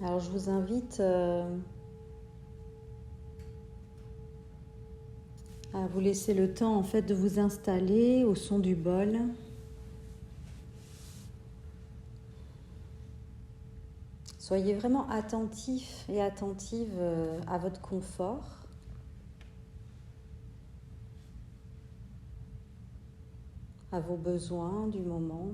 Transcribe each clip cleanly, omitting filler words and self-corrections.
Alors je vous invite à vous laisser le temps en fait de vous installer au son du bol. Soyez vraiment attentif et attentive à votre confort. À vos besoins du moment.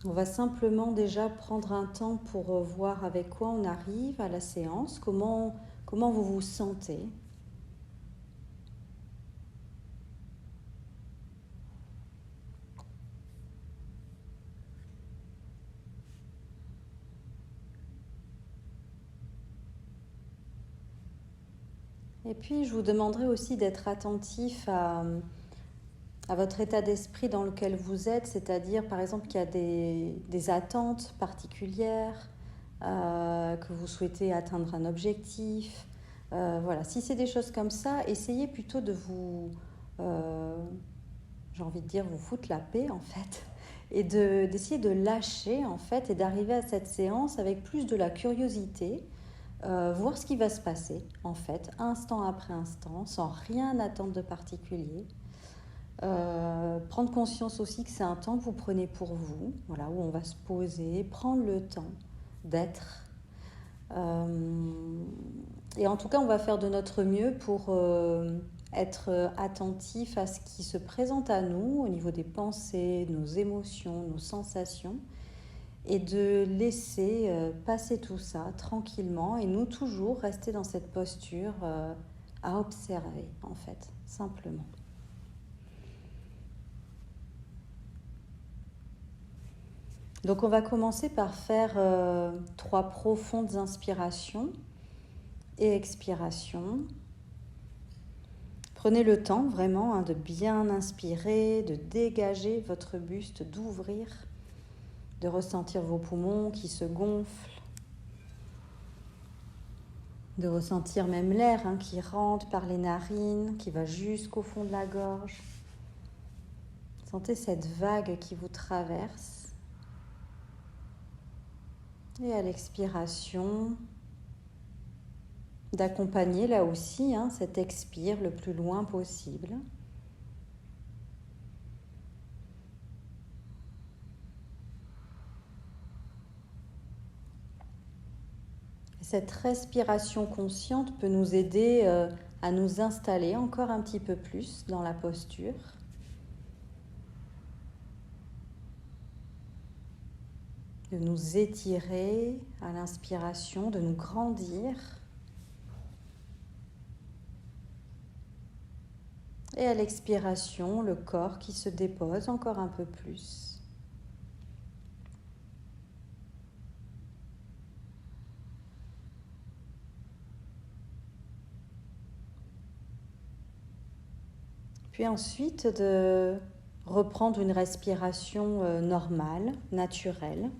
On va simplement déjà prendre un temps pour voir avec quoi on arrive à la séance, comment vous vous sentez. Et puis je vous demanderai aussi d'être attentif à votre état d'esprit dans lequel vous êtes, c'est-à-dire par exemple qu'il y a des attentes particulières, que vous souhaitez atteindre un objectif. Voilà, si c'est des choses comme ça, essayez plutôt de vous, j'ai envie de dire, vous foutre la paix en fait, et d'essayer de lâcher en fait, et d'arriver à cette séance avec plus de la curiosité, voir ce qui va se passer en fait, instant après instant, sans rien attendre de particulier. Prendre conscience aussi que c'est un temps que vous prenez pour vous, voilà, où on va se poser, prendre le temps d'être. Et en tout cas, on va faire de notre mieux pour être attentif à ce qui se présente à nous au niveau des pensées, nos émotions, nos sensations, et de laisser passer tout ça tranquillement, et nous toujours rester dans cette posture à observer, en fait, simplement. Donc on va commencer par faire 3 profondes inspirations et expirations. Prenez le temps vraiment de bien inspirer, de dégager votre buste, d'ouvrir, de ressentir vos poumons qui se gonflent, de ressentir même l'air qui rentre par les narines, qui va jusqu'au fond de la gorge. Sentez cette vague qui vous traverse. Et à l'expiration, d'accompagner là aussi cet expire le plus loin possible. Cette respiration consciente peut nous aider à nous installer encore un petit peu plus dans la posture. De nous étirer à l'inspiration, de nous grandir. Et à l'expiration, le corps qui se dépose encore un peu plus. Puis ensuite, de reprendre une respiration normale, naturelle.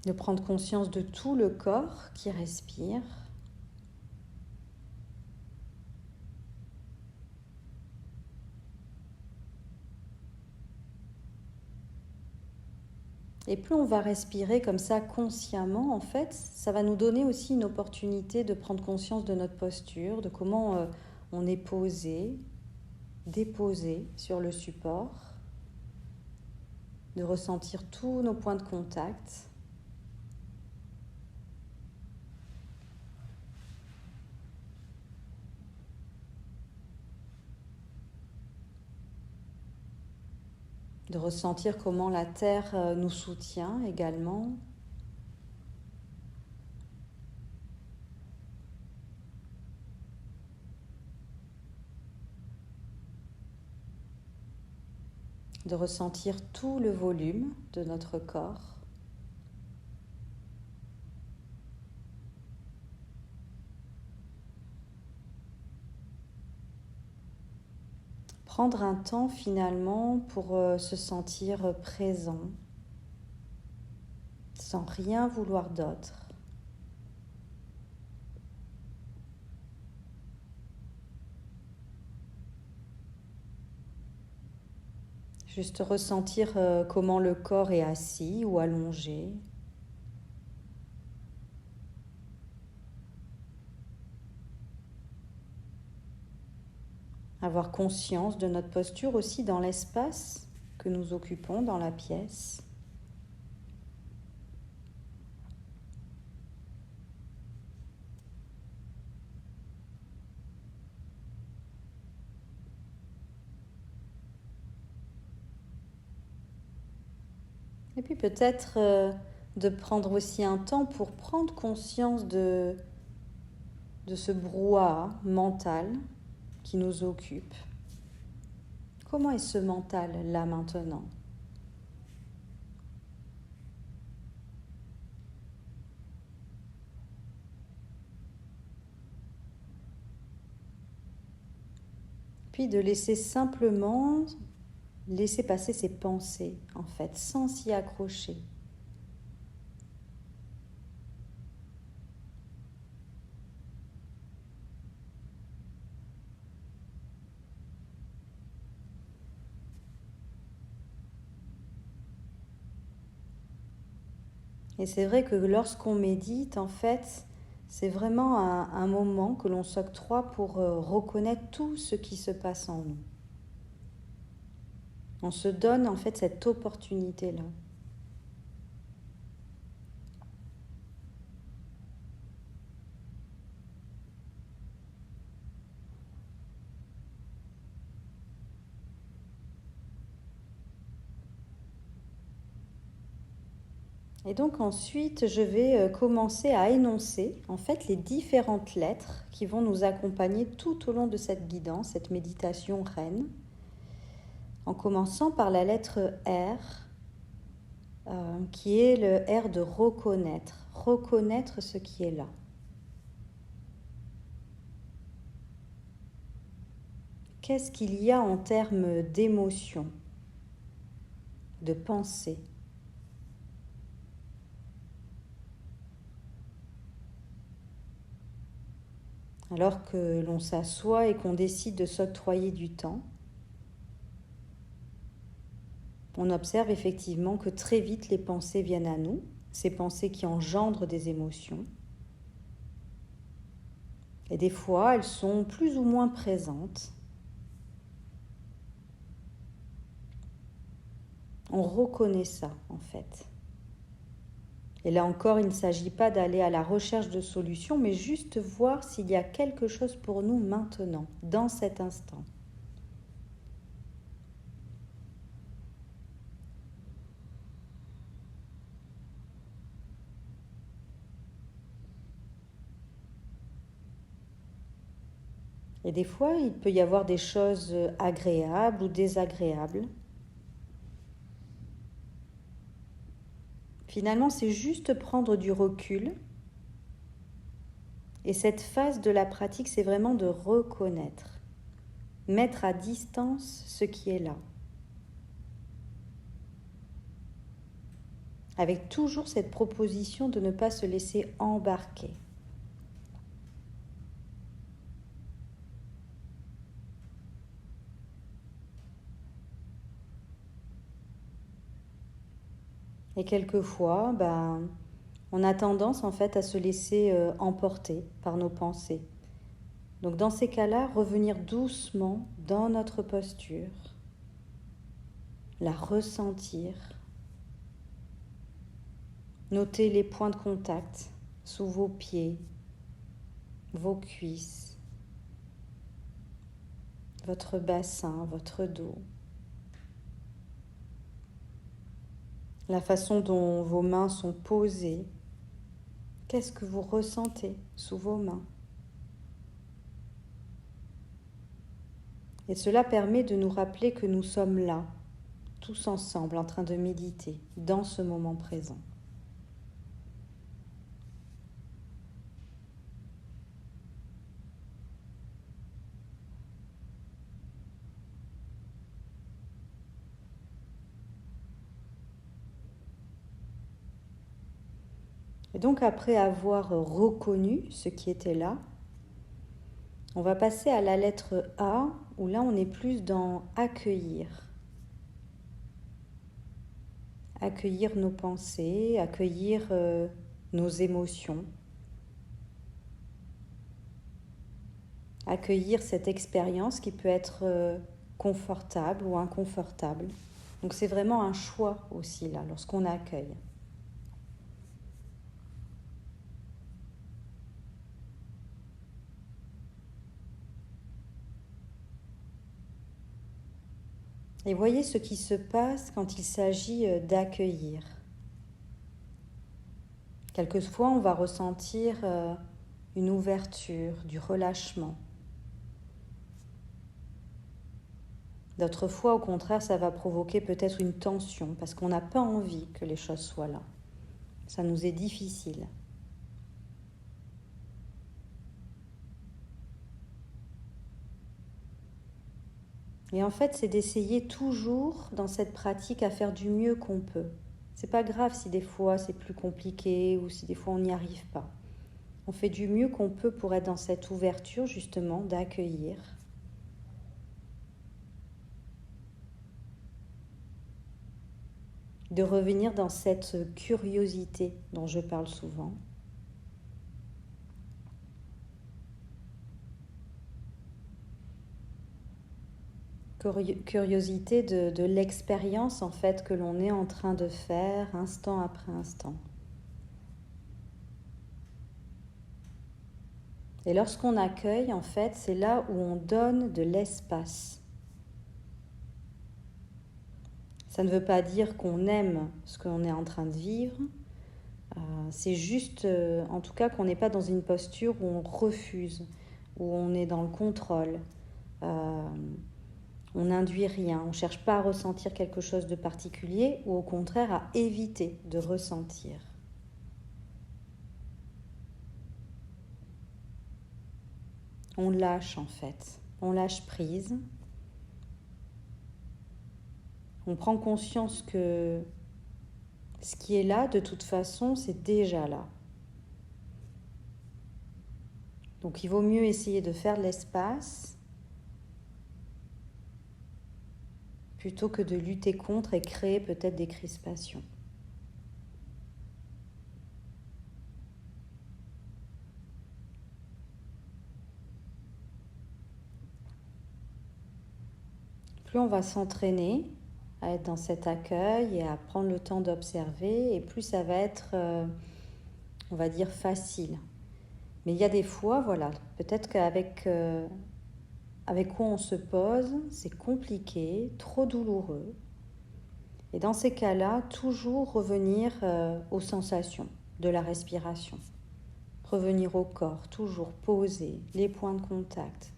De prendre conscience de tout le corps qui respire. Et plus on va respirer comme ça consciemment, en fait, ça va nous donner aussi une opportunité de prendre conscience de notre posture, de comment on est posé, déposé sur le support, de ressentir tous nos points de contact. De ressentir comment la terre nous soutient également. De ressentir tout le volume de notre corps. prendre un temps finalement pour se sentir présent, sans rien vouloir d'autre. Juste ressentir comment le corps est assis ou allongé. Avoir conscience de notre posture aussi dans l'espace que nous occupons dans la pièce. Et puis peut-être de prendre aussi un temps pour prendre conscience de ce brouhaha mental qui nous occupe. Comment est ce mental là maintenant ? Puis de laisser simplement laisser passer ses pensées, en fait, sans s'y accrocher. Et c'est vrai que lorsqu'on médite, en fait, c'est vraiment un moment que l'on s'octroie pour reconnaître tout ce qui se passe en nous. On se donne en fait cette opportunité-là. Et donc ensuite, je vais commencer à énoncer en fait les différentes lettres qui vont nous accompagner tout au long de cette guidance, cette méditation reine, en commençant par la lettre R, qui est le R de reconnaître ce qui est là. Qu'est-ce qu'il y a en termes d'émotion, de pensée ? Alors que l'on s'assoit et qu'on décide de s'octroyer du temps, on observe effectivement que très vite les pensées viennent à nous, ces pensées qui engendrent des émotions. Et des fois, elles sont plus ou moins présentes. On reconnaît ça, en fait. Et là encore, il ne s'agit pas d'aller à la recherche de solutions, mais juste voir s'il y a quelque chose pour nous maintenant, dans cet instant. Et des fois, il peut y avoir des choses agréables ou désagréables. Finalement, c'est juste prendre du recul. Et cette phase de la pratique, c'est vraiment de reconnaître, mettre à distance ce qui est là. Avec toujours cette proposition de ne pas se laisser embarquer. Et quelquefois, on a tendance en fait à se laisser emporter par nos pensées. Donc dans ces cas-là, revenir doucement dans notre posture, la ressentir, noter les points de contact sous vos pieds, vos cuisses, votre bassin, votre dos. La façon dont vos mains sont posées. Qu'est-ce que vous ressentez sous vos mains ? Et cela permet de nous rappeler que nous sommes là, tous ensemble, en train de méditer, dans ce moment présent. Et donc après avoir reconnu ce qui était là, on va passer à la lettre A, où là on est plus dans accueillir. Accueillir nos pensées, accueillir nos émotions. Accueillir cette expérience qui peut être confortable ou inconfortable. Donc c'est vraiment un choix aussi là, lorsqu'on accueille. Et voyez ce qui se passe quand il s'agit d'accueillir. Quelquefois, on va ressentir une ouverture, du relâchement. D'autres fois, au contraire, ça va provoquer peut-être une tension parce qu'on n'a pas envie que les choses soient là. Ça nous est difficile. Et en fait, c'est d'essayer toujours dans cette pratique à faire du mieux qu'on peut. C'est pas grave si des fois c'est plus compliqué ou si des fois on n'y arrive pas. On fait du mieux qu'on peut pour être dans cette ouverture justement d'accueillir. De revenir dans cette curiosité dont je parle souvent. Curiosité de l'expérience en fait que l'on est en train de faire instant après instant. Et lorsqu'on accueille, en fait, c'est là où on donne de l'espace. Ça ne veut pas dire qu'on aime ce qu'on est en train de vivre. C'est juste, en tout cas, qu'on n'est pas dans une posture où on refuse, où on est dans le contrôle. On n'induit rien, on ne cherche pas à ressentir quelque chose de particulier ou au contraire à éviter de ressentir. On lâche en fait, on lâche prise. On prend conscience que ce qui est là, de toute façon, c'est déjà là. Donc il vaut mieux essayer de faire de l'espace plutôt que de lutter contre et créer peut-être des crispations. Plus on va s'entraîner à être dans cet accueil et à prendre le temps d'observer, et plus ça va être, on va dire, facile. Mais il y a des fois, voilà, peut-être qu'avec avec quoi on se pose, c'est compliqué, trop douloureux. Et dans ces cas-là, toujours revenir aux sensations de la respiration. Revenir au corps, toujours poser les points de contact.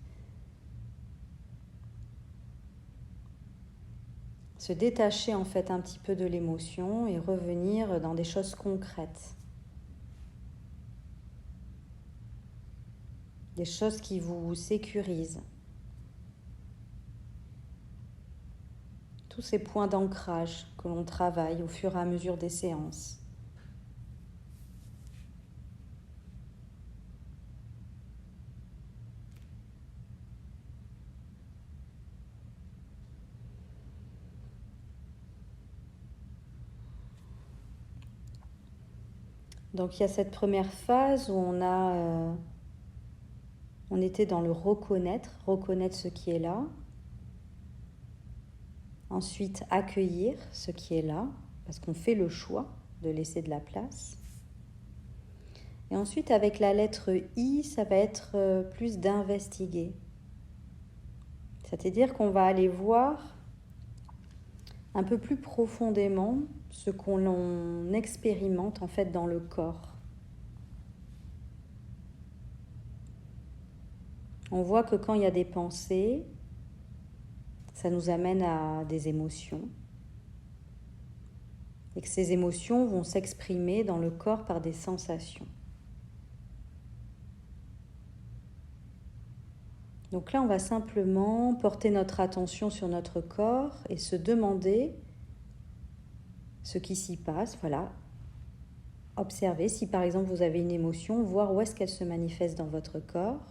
Se détacher en fait un petit peu de l'émotion et revenir dans des choses concrètes. Des choses qui vous sécurisent. Tous ces points d'ancrage que l'on travaille au fur et à mesure des séances. Donc il y a cette première phase où on était dans le reconnaître ce qui est là. Ensuite, accueillir ce qui est là, parce qu'on fait le choix de laisser de la place. Et ensuite, avec la lettre I, ça va être plus d'investiguer. C'est-à-dire qu'on va aller voir un peu plus profondément ce qu'on expérimente en fait dans le corps. On voit que quand il y a des pensées, ça nous amène à des émotions. Et que ces émotions vont s'exprimer dans le corps par des sensations. Donc là, on va simplement porter notre attention sur notre corps et se demander ce qui s'y passe. Voilà. Observez si par exemple vous avez une émotion, voir où est-ce qu'elle se manifeste dans votre corps,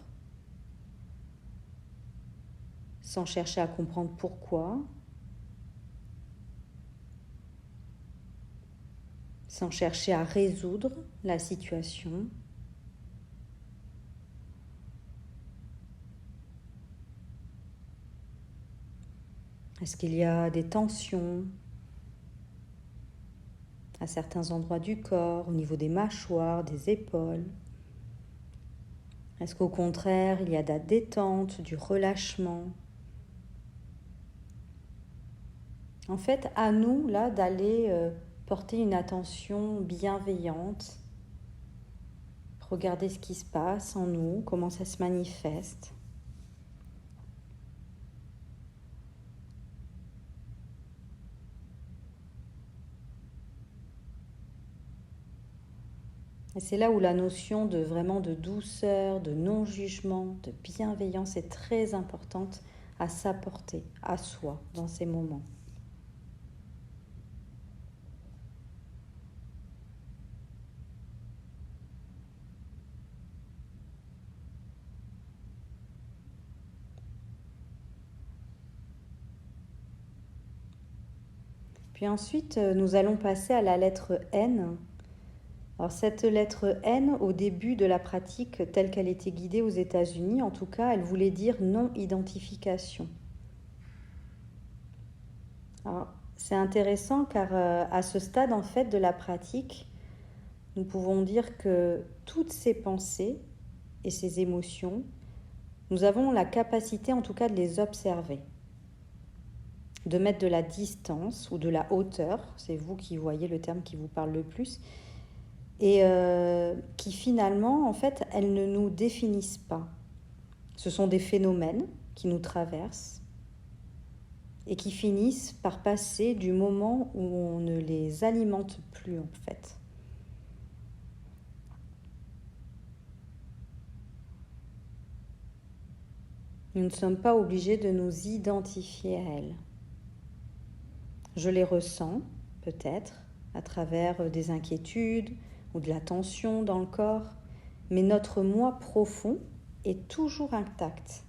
sans chercher à comprendre pourquoi, sans chercher à résoudre la situation. Est-ce qu'il y a des tensions à certains endroits du corps, au niveau des mâchoires, des épaules? Est-ce qu'au contraire, il y a de la détente, du relâchement? En fait, à nous, là, d'aller porter une attention bienveillante, regarder ce qui se passe en nous, comment ça se manifeste. Et c'est là où la notion de vraiment de douceur, de non-jugement, de bienveillance est très importante à s'apporter à soi dans ces moments. Puis ensuite, nous allons passer à la lettre N. Alors cette lettre N, au début de la pratique telle qu'elle était guidée aux États-Unis, en tout cas, elle voulait dire non-identification. Alors, c'est intéressant car à ce stade en fait de la pratique, nous pouvons dire que toutes ces pensées et ces émotions, nous avons la capacité en tout cas de les observer, de mettre de la distance ou de la hauteur, c'est vous qui voyez le terme qui vous parle le plus, et qui finalement, en fait, elles ne nous définissent pas. Ce sont des phénomènes qui nous traversent et qui finissent par passer du moment où on ne les alimente plus, en fait. Nous ne sommes pas obligés de nous identifier à elles. Je les ressens, peut-être, à travers des inquiétudes ou de la tension dans le corps, mais notre moi profond est toujours intact,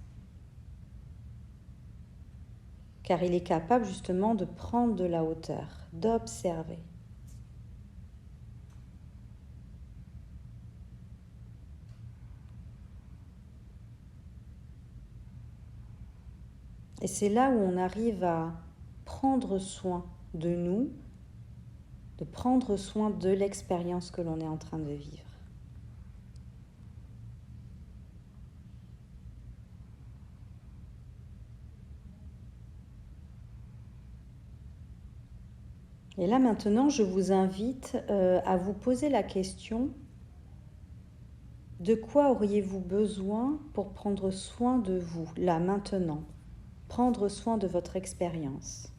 car il est capable justement de prendre de la hauteur, d'observer. Et c'est là où on arrive à prendre soin de nous, de prendre soin de l'expérience que l'on est en train de vivre. Et là maintenant, je vous invite à vous poser la question: de quoi auriez-vous besoin pour prendre soin de vous, là, maintenant? Prendre soin de votre expérience.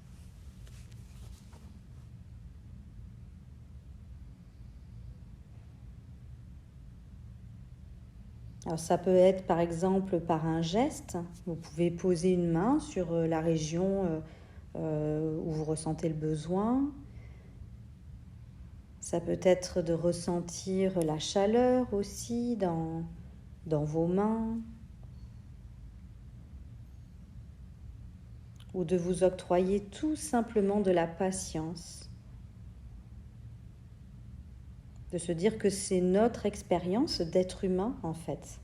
Alors ça peut être par exemple par un geste. Vous pouvez poser une main sur la région où vous ressentez le besoin. Ça peut être de ressentir la chaleur aussi dans vos mains, ou de vous octroyer tout simplement de la patience, de se dire que c'est notre expérience d'être humain en fait.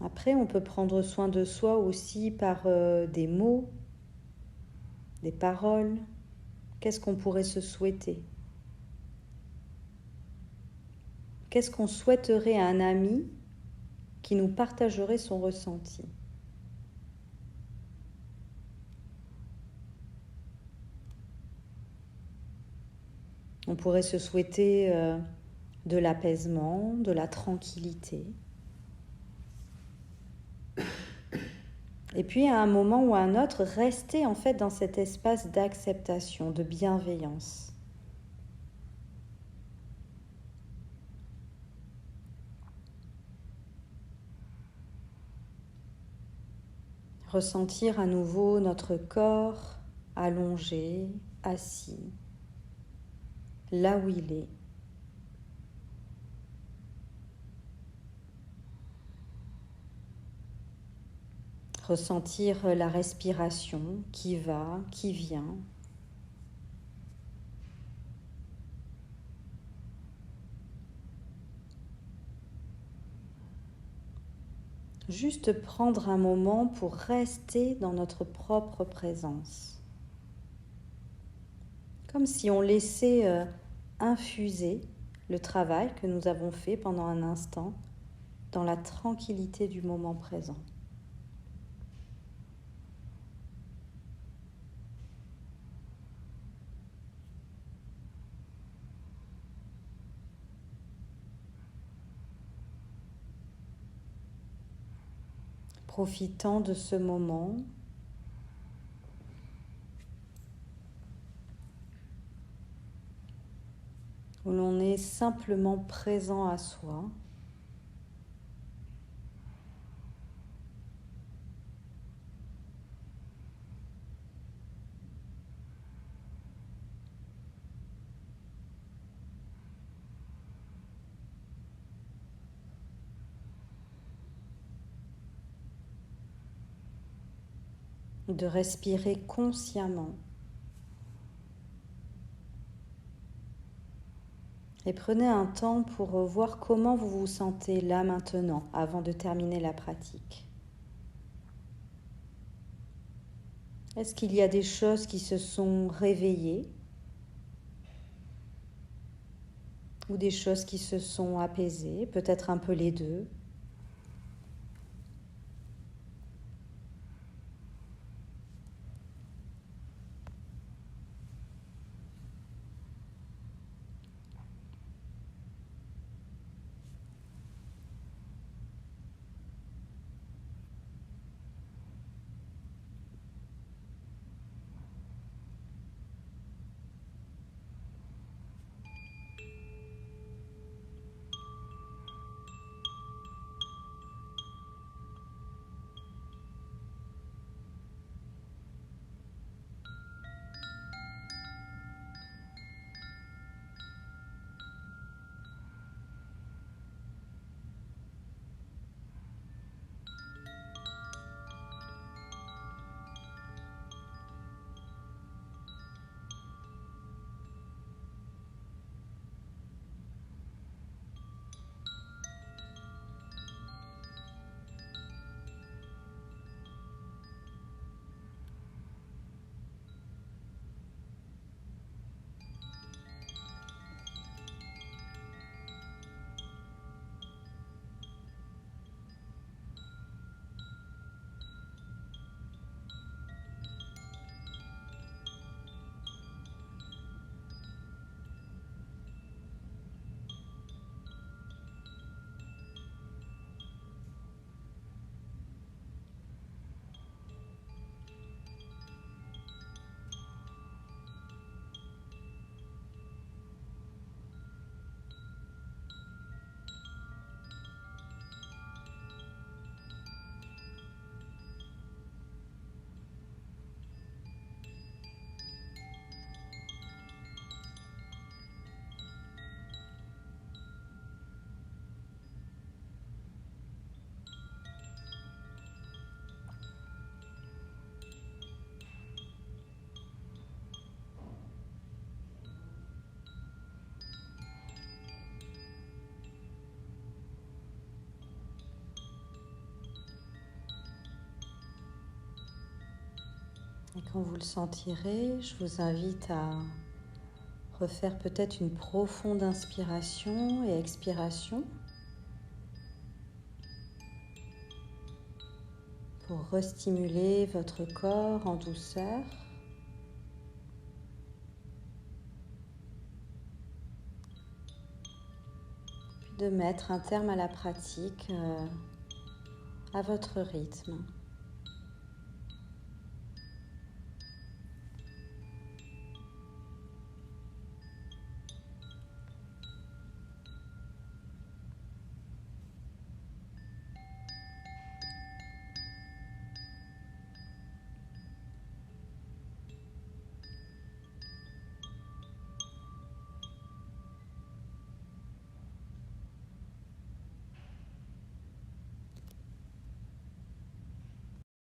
Après, on peut prendre soin de soi aussi par des mots, des paroles. Qu'est-ce qu'on pourrait se souhaiter? Qu'est-ce qu'on souhaiterait à un ami qui nous partagerait son ressenti? On pourrait se souhaiter de l'apaisement, de la tranquillité. Et puis à un moment ou à un autre, rester en fait dans cet espace d'acceptation, de bienveillance. Ressentir à nouveau notre corps allongé, assis, là où il est. Ressentir la respiration qui va, qui vient. Juste prendre un moment pour rester dans notre propre présence. Comme si on laissait infuser le travail que nous avons fait pendant un instant dans la tranquillité du moment présent. Profitant de ce moment où l'on est simplement présent à soi. De respirer consciemment. Et prenez un temps pour voir comment vous vous sentez là maintenant, avant de terminer la pratique. Est-ce qu'il y a des choses qui se sont réveillées ou des choses qui se sont apaisées, peut-être un peu les deux? Et quand vous le sentirez, je vous invite à refaire peut-être une profonde inspiration et expiration pour restimuler votre corps en douceur. Puis de mettre un terme à la pratique à votre rythme.